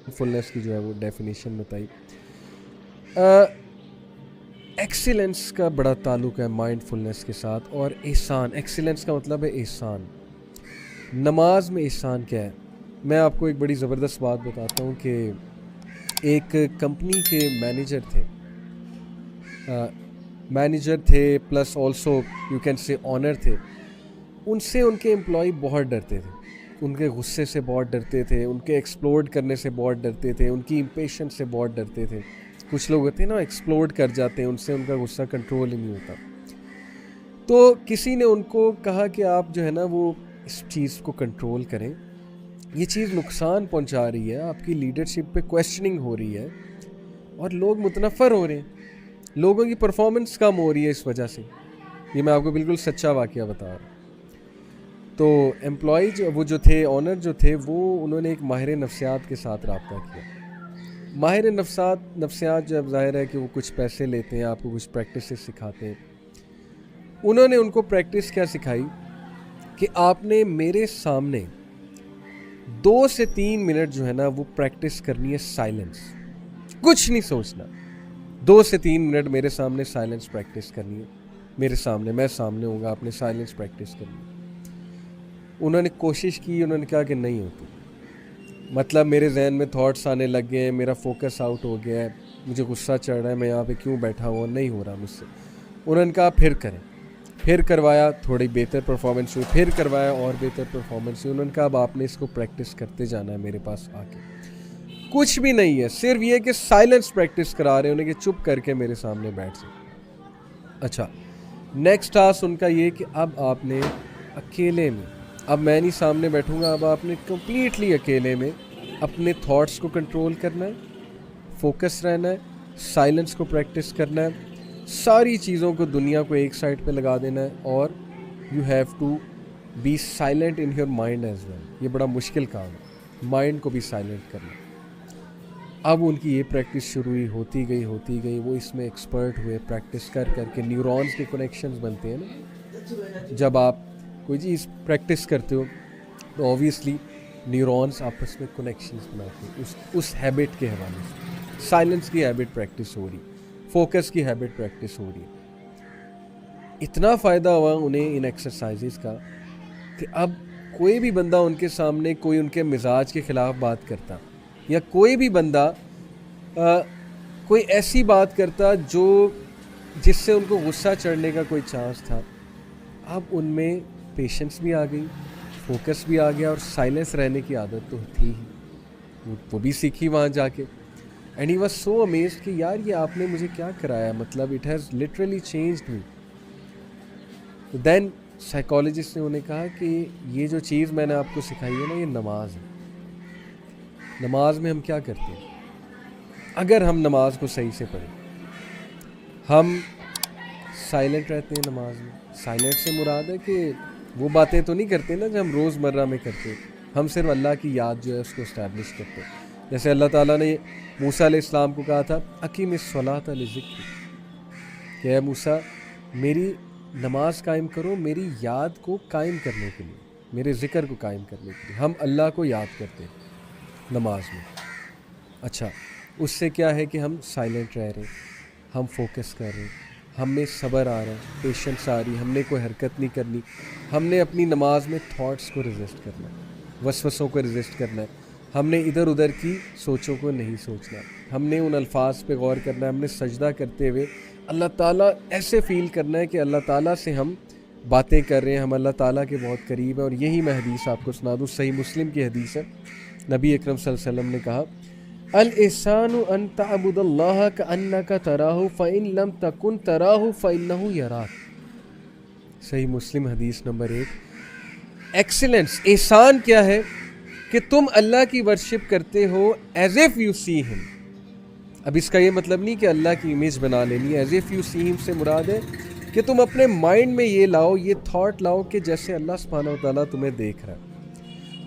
فلنس کی جو ہے وہ ڈیفینیشن بتائی. ایکسیلنس کا بڑا تعلق ہے مائنڈ فلنس کے ساتھ, اور احسان. ایکسیلنس کا مطلب ہے احسان. نماز میں احسان کیا ہے؟ میں آپ کو ایک بڑی زبردست بات بتاتا ہوں کہ ایک کمپنی کے مینیجر تھے plus also you can say owner تھے. ان سے ان کے امپلائی بہت ڈرتے تھے, ان کے غصے سے بہت ڈرتے تھے, ان کے ایکسپلوڈ کرنے سے بہت ڈرتے تھے, ان کی امپیشنس سے بہت ڈرتے تھے. کچھ لوگ ہوتے ہیں نا ایکسپلوڈ کر جاتے ہیں, ان سے ان کا غصہ کنٹرول ہی نہیں ہوتا. تو کسی نے ان کو کہا کہ آپ جو ہے نا وہ اس چیز کو کنٹرول کریں, یہ چیز نقصان پہنچا رہی ہے, آپ کی لیڈرشپ پہ کویسچننگ ہو رہی ہے اور لوگ متنفر ہو رہے ہیں, لوگوں کی پرفارمنس کم ہو رہی ہے اس وجہ سے. یہ میں آپ کو بالکل سچا واقعہ بتا رہا ہوں. تو امپلائی وہ جو تھے, آنر جو تھے, وہ انہوں نے ایک ماہر نفسیات کے ساتھ رابطہ کیا. ماہر نفسیات جب ظاہر ہے کہ وہ کچھ پیسے لیتے ہیں, آپ کو کچھ پریکٹسز سکھاتے ہیں. انہوں نے ان کو پریکٹس کیا سکھائی کہ آپ نے میرے سامنے 2 سے 3 منٹ جو ہے نا وہ پریکٹس کرنی ہے سائلنس, کچھ نہیں سوچنا. 2 سے 3 منٹ میرے سامنے سائلنس پریکٹس کرنی ہے. میرے سامنے, میں سامنے ہوں گا, آپ نے سائلنس پریکٹس کرنی ہے. انہوں نے کوشش کی, انہوں نے کہا کہ نہیں ہوتی. مطلب میرے ذہن میں تھاٹس آنے لگ گئے ہیں, میرا فوکس آؤٹ ہو گیا ہے, مجھے غصہ چڑھ رہا ہے, میں یہاں پہ کیوں بیٹھا ہوا, نہیں ہو رہا مجھ سے. انہوں نے کہا پھر کریں. پھر کروایا, تھوڑی بہتر پرفارمنس ہوئی, پھر کروایا اور بہتر پرفارمنس ہوئی. انہوں نے کہا اب آپ نے اس کو پریکٹس کرتے جانا ہے میرے پاس آ کے. کچھ بھی نہیں ہے, صرف یہ کہ سائلنس پریکٹس کرا رہے ہیں انہیں کہ چپ کر کے میرے سامنے بیٹھ جائیں. اچھا, نیکسٹ ٹاسک ان کا یہ کہ اب آپ نے اکیلے میں, اب میں نہیں سامنے بیٹھوں گا, اب آپ نے کمپلیٹلی اکیلے میں اپنے تھاٹس کو کنٹرول کرنا ہے, فوکس رہنا ہے, سائلنس کو پریکٹس کرنا ہے, ساری چیزوں کو, دنیا کو ایک سائڈ پہ لگا دینا ہے, اور you have to be silent in your mind as well. یہ بڑا مشکل کام ہے, مائنڈ کو بھی سائلنٹ کرنا. اب ان کی یہ پریکٹس شروع ہوتی گئی, وہ اس میں ایکسپرٹ ہوئے, پریکٹس کر کے نیورونز کے کنیکشنز بنتے ہیں نا. جب آپ کوئی چیز پریکٹس کرتے ہو تو اوبویسلی نیورونز آپس میں کنیکشنز بناتے ہیں اس ہیبٹ کے حوالے سے. سائلنس کی ہیبٹ پریکٹس ہو رہی, فوکس کی ہیبٹ پریکٹس ہو رہی ہے. اتنا فائدہ ہوا انہیں ان ایکسرسائزز کا کہ اب کوئی بھی بندہ ان کے سامنے کوئی ان کے مزاج کے خلاف بات کرتا, یا کوئی بھی بندہ کوئی ایسی بات کرتا جس سے ان کو غصہ چڑھنے کا کوئی چانس تھا, اب ان میں پیشنس بھی آ گئی, فوکس بھی آ گیا, اور سائلنس رہنے کی عادت تو تھی ہی, وہ بھی سیکھی وہاں جا کے. And he was so amazed کہ یار یہ آپ نے مجھے کیا کرایا, مطلب it has literally changed me. Then psychologist نے انہیں کہا کہ یہ جو چیز میں نے آپ کو سکھائی ہے نا, یہ نماز ہے. نماز میں ہم کیا کرتے ہیں؟ اگر ہم نماز کو صحیح سے پڑھیں, ہم سائلنٹ رہتے ہیں نماز میں. سائلنٹ سے مراد ہے کہ وہ باتیں تو نہیں کرتے نا جو ہم روز مرہ میں کرتے, ہم صرف اللہ کی یاد جو ہے اس کو اسٹیبلش کرتے. جیسے اللہ تعالیٰ نے موسیٰ علیہ السلام کو کہا تھا اقیم الصلاۃ لذکری, کہ اے موسیٰ میری نماز قائم کرو میری یاد کو قائم کرنے کے لیے, میرے ذکر کو قائم کرنے کے لیے. ہم اللہ کو یاد کرتے ہیں نماز میں. اچھا, اس سے کیا ہے کہ ہم سائلنٹ رہ رہے ہیں, ہم فوکس کر رہے ہیں, ہم میں صبر آ رہا ہے, پیشنس آ رہی, ہم نے کوئی حرکت نہیں کرنی. ہم نے اپنی نماز میں تھاٹس کو ریزسٹ کرنا ہے, وسوسوں کو ریزسٹ کرنا ہے. ہم نے ادھر ادھر کی سوچوں کو نہیں سوچنا, ہم نے ان الفاظ پہ غور کرنا ہے. ہم نے سجدہ کرتے ہوئے اللہ تعالیٰ ایسے فیل کرنا ہے کہ اللہ تعالیٰ سے ہم باتیں کر رہے ہیں, ہم اللہ تعالیٰ کے بہت قریب ہیں. اور یہی میں حدیث آپ کو سنا دوں, صحیح مسلم کی حدیث ہے. نبی اکرم صلی اللہ علیہ وسلم نے کہا الاحسان ان تعبد اللہ کانک تراہ فان لم تکن تراہ فانہ یراک. صحیح مسلم حدیث نمبر 1. ایکسیلنس, احسان کیا ہے کہ تم اللہ کی ورشپ کرتے ہو ایز ایف یو سی ہم. اب اس کا یہ مطلب نہیں کہ اللہ کی امیج بنا لینی ہے. ایز ایف یو سی ہم سے مراد ہے کہ تم اپنے مائنڈ میں یہ لاؤ, یہ تھاٹ لاؤ کہ جیسے اللہ سبحانہ و تعالیٰ تمہیں دیکھ رہا ہے.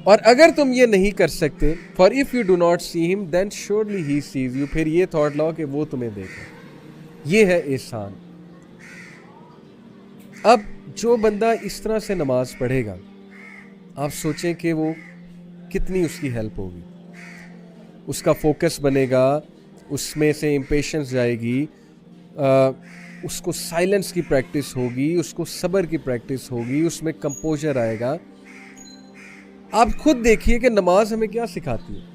اور اگر تم یہ نہیں کر سکتے, for if you do not see him then surely he sees you, پھر یہ تھاٹ لاؤ کہ وہ تمہیں دیکھ رہا ہے. یہ ہے احسان. اب جو بندہ اس طرح سے نماز پڑھے گا, آپ سوچیں کہ وہ کتنی اس کی ہیلپ ہوگی. اس کا فوکس بنے گا, اس میں سے امپیشنس جائے گی, اس کو سائلنس کی پریکٹس ہوگی, اس کو صبر کی پریکٹس ہوگی, اس میں کمپوزر آئے گا. آپ خود دیکھیے کہ نماز ہمیں کیا سکھاتی ہے.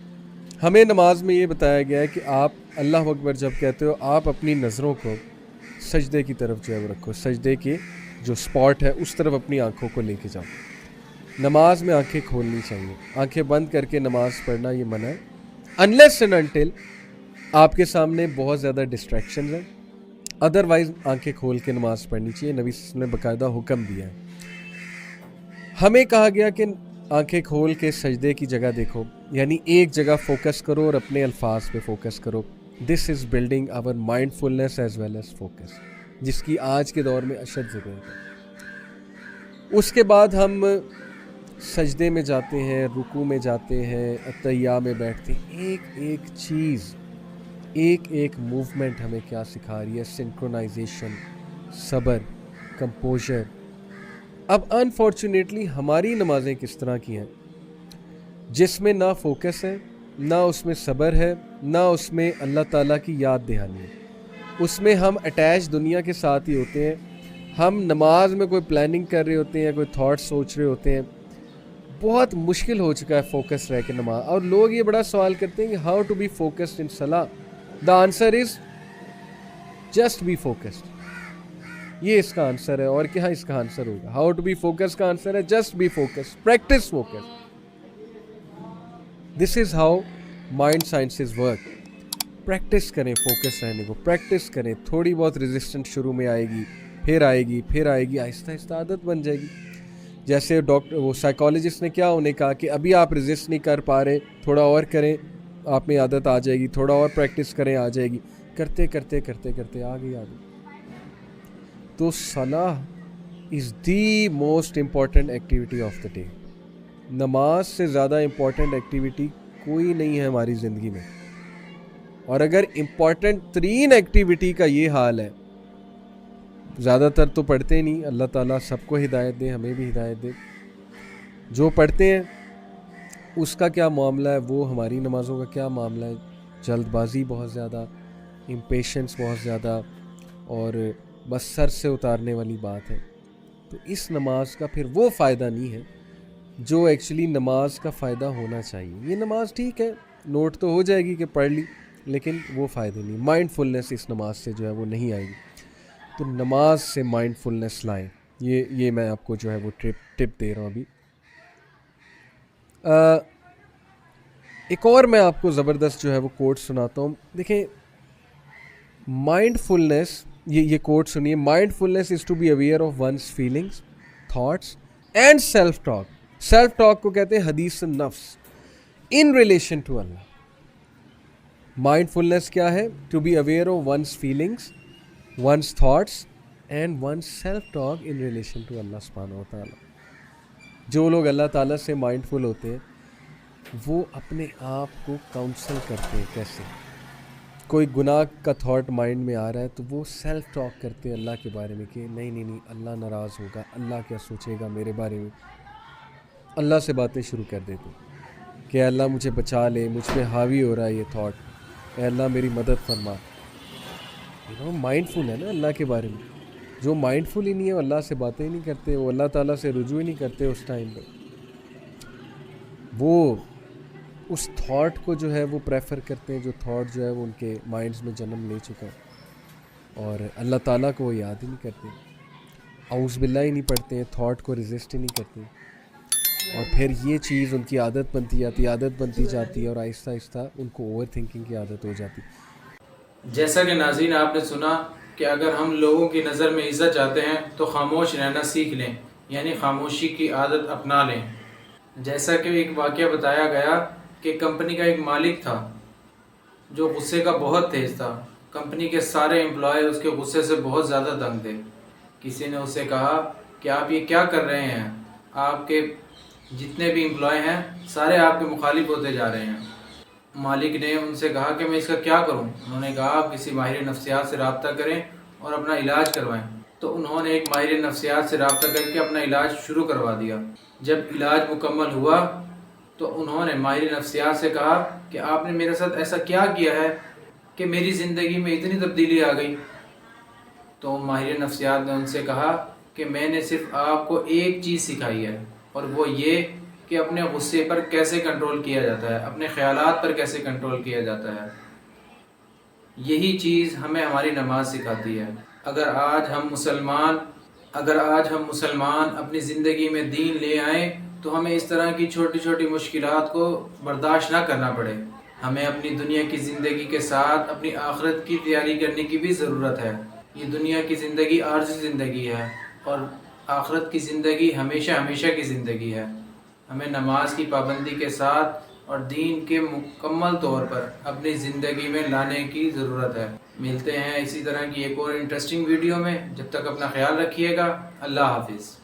ہمیں نماز میں یہ بتایا گیا ہے کہ آپ اللہ اکبر جب کہتے ہو آپ اپنی نظروں کو سجدے کی طرف جو ہے وہ رکھو, سجدے کی جو سپاٹ ہے اس طرف اپنی آنکھوں کو لے کے جاؤ. نماز میں آنکھیں کھولنی چاہیے, آنکھیں بند کر کے نماز پڑھنا یہ منع ہے, انلیس اینڈ انٹل آپ کے سامنے بہت زیادہ ڈسٹریکشنز ہیں. ادروائز آنکھیں کھول کے نماز پڑھنی چاہیے. نبی صلی اللہ علیہ وسلم نے باقاعدہ حکم دیا ہے. ہمیں کہا گیا کہ آنکھیں کھول کے سجدے کی جگہ دیکھو, یعنی ایک جگہ فوکس کرو اور اپنے الفاظ پہ فوکس کرو. This is building our mindfulness as well as focus, جس کی آج کے دور میں اشد ضرورت ہے. اس کے بعد ہم سجدے میں جاتے ہیں, رکوع میں جاتے ہیں, اتحیہ میں بیٹھتے ہیں. ایک ایک چیز, ایک ایک موومنٹ ہمیں کیا سکھا رہی ہے, سنکرونائزیشن, صبر, کمپوزر. اب انفارچونیٹلی ہماری نمازیں کس طرح کی ہیں جس میں نہ فوکس ہے, نہ اس میں صبر ہے, نہ اس میں اللہ تعالیٰ کی یاد دہانی ہے. اس میں ہم اٹیچ دنیا کے ساتھ ہی ہوتے ہیں. ہم نماز میں کوئی پلاننگ کر رہے ہوتے ہیں, کوئی تھاٹ سوچ رہے ہوتے ہیں. بہت مشکل ہو چکا ہے فوکس رہ کے نماز. اور لوگ یہ بڑا سوال کرتے ہیں کہ how to be focused in صلاح. The answer is just be focused. یہ اس کا آنسر ہے. اور کیا اس کا آنسر ہوگا؟ ہاؤ ٹو بی فوکس کا آنسر ہے just be focus, practice focus. This is how mind sciences work. Practice کریں فوکس رہنے کو, پریکٹس کریں. تھوڑی بہت ریزسٹنٹ شروع میں آئے گی, پھر آئے گی, پھر آئے گی, آہستہ آہستہ عادت بن جائے گی. جیسے وہ سائیکالوجسٹ نے کیا انہیں کہا کہ ابھی آپ ریزسٹ نہیں کر پا رہے, تھوڑا اور کریں, آپ میں عادت آ جائے گی. تھوڑا اور پریکٹس کریں, آ جائے گی. کرتے کرتے کرتے کرتے آ گئی عادت. تو صلاح is the most important activity of the day. نماز سے زیادہ امپورٹنٹ ایکٹیویٹی کوئی نہیں ہے ہماری زندگی میں. اور اگر امپورٹنٹ ترین ایکٹیویٹی کا یہ حال ہے, زیادہ تر تو پڑھتے نہیں, اللہ تعالیٰ سب کو ہدایت دے, ہمیں بھی ہدایت دے. جو پڑھتے ہیں اس کا کیا معاملہ ہے, وہ ہماری نمازوں کا کیا معاملہ ہے. جلد بازی بہت زیادہ, امپیشنس بہت زیادہ, اور بس سر سے اتارنے والی بات ہے. تو اس نماز کا پھر وہ فائدہ نہیں ہے جو ایکچولی نماز کا فائدہ ہونا چاہیے. یہ نماز ٹھیک ہے, نوٹ تو ہو جائے گی کہ پڑھ لی, لیکن وہ فائدہ نہیں. مائنڈ فلنس اس نماز سے جو ہے وہ نہیں آئے گی. تو نماز سے مائنڈ فلنس لائیں. یہ میں آپ کو جو ہے وہ ٹپ دے رہا ہوں ابھی. ایک اور میں آپ کو زبردست جو ہے وہ کوٹ سناتا ہوں. دیکھیں, مائنڈ فلنس, یہ کوٹ سنیے. Mindfulness is to be aware of one's feelings, thoughts and self talk. Self talk کو کہتے ہیں حدیث النفس ان ریلیشن ٹو اللہ. مائنڈ فلنس کیا ہے؟ To be aware of one's feelings, one's thoughts and one's self talk in relation to اللہ سبحانہ و تعالیٰ. جو لوگ اللہ تعالیٰ سے مائنڈ فل ہوتے ہیں وہ اپنے آپ کو کاؤنسل کرتے ہیں. کیسے؟ کوئی گناہ کا تھاٹ مائنڈ میں آ رہا ہے تو وہ سیلف ٹاک کرتے ہیں اللہ کے بارے میں کہ نہیں اللہ ناراض ہوگا, اللہ کیا سوچے گا میرے بارے میں. اللہ سے باتیں شروع کر دیتے کہ اللہ مجھے بچا لے, مجھ پہ حاوی ہو رہا ہے یہ تھاٹ, اے اللہ میری مدد فرما. مائنڈ فل ہے نا اللہ کے بارے میں. جو مائنڈ فل ہی نہیں ہے وہ اللہ سے باتیں ہی نہیں کرتے, وہ اللہ تعالیٰ سے رجوع ہی نہیں کرتے اس ٹائم پہ. وہ اس تھاٹ کو جو ہے وہ پریفر کرتے ہیں جو تھاٹ جو ہے وہ ان کے مائنڈز میں جنم لے چکا ہے, اور اللہ تعالیٰ کو وہ یاد ہی نہیں کرتے, اعوذ باللہ ہی نہیں پڑھتے ہیں, تھاٹ کو ریزسٹ ہی نہیں کرتے. اور پھر یہ چیز ان کی عادت بنتی جاتی ہے اور آہستہ آہستہ ان کو اوور تھنکنگ کی عادت ہو جاتی. جیسا کہ ناظرین آپ نے سنا کہ اگر ہم لوگوں کی نظر میں عزت چاہتے ہیں تو خاموش رہنا سیکھ لیں, یعنی خاموشی کی عادت اپنا لیں. جیسا کہ ایک واقعہ بتایا گیا کہ کمپنی کا ایک مالک تھا جو غصے کا بہت تیز تھا. کمپنی کے سارے امپلائی اس کے غصے سے بہت زیادہ تنگ تھے. کسی نے اسے کہا کہ آپ یہ کیا کر رہے ہیں, آپ کے جتنے بھی امپلائی ہیں سارے آپ کے مخالف ہوتے جا رہے ہیں. مالک نے ان سے کہا کہ میں اس کا کیا کروں. انہوں نے کہا آپ کسی ماہر نفسیات سے رابطہ کریں اور اپنا علاج کروائیں. تو انہوں نے ایک ماہر نفسیات سے رابطہ کر کے اپنا علاج شروع کروا دیا. جب علاج مکمل ہوا تو انہوں نے ماہر نفسیات سے کہا کہ آپ نے میرے ساتھ ایسا کیا کیا ہے کہ میری زندگی میں اتنی تبدیلی آ گئی؟ تو ماہر نفسیات نے ان سے کہا کہ میں نے صرف آپ کو ایک چیز سکھائی ہے، اور وہ یہ کہ اپنے غصے پر کیسے کنٹرول کیا جاتا ہے، اپنے خیالات پر کیسے کنٹرول کیا جاتا ہے۔ یہی چیز ہمیں ہماری نماز سکھاتی ہے۔ اگر آج ہم مسلمان اپنی زندگی میں دین لے آئیں تو ہمیں اس طرح کی چھوٹی چھوٹی مشکلات کو برداشت نہ کرنا پڑے۔ ہمیں اپنی دنیا کی زندگی کے ساتھ اپنی آخرت کی تیاری کرنے کی بھی ضرورت ہے۔ یہ دنیا کی زندگی عارضی زندگی ہے، اور آخرت کی زندگی ہمیشہ ہمیشہ کی زندگی ہے۔ ہمیں نماز کی پابندی کے ساتھ اور دین کے مکمل طور پر اپنی زندگی میں لانے کی ضرورت ہے۔ ملتے ہیں اسی طرح کی ایک اور انٹرسٹنگ ویڈیو میں، جب تک اپنا خیال رکھیے گا۔ اللہ حافظ۔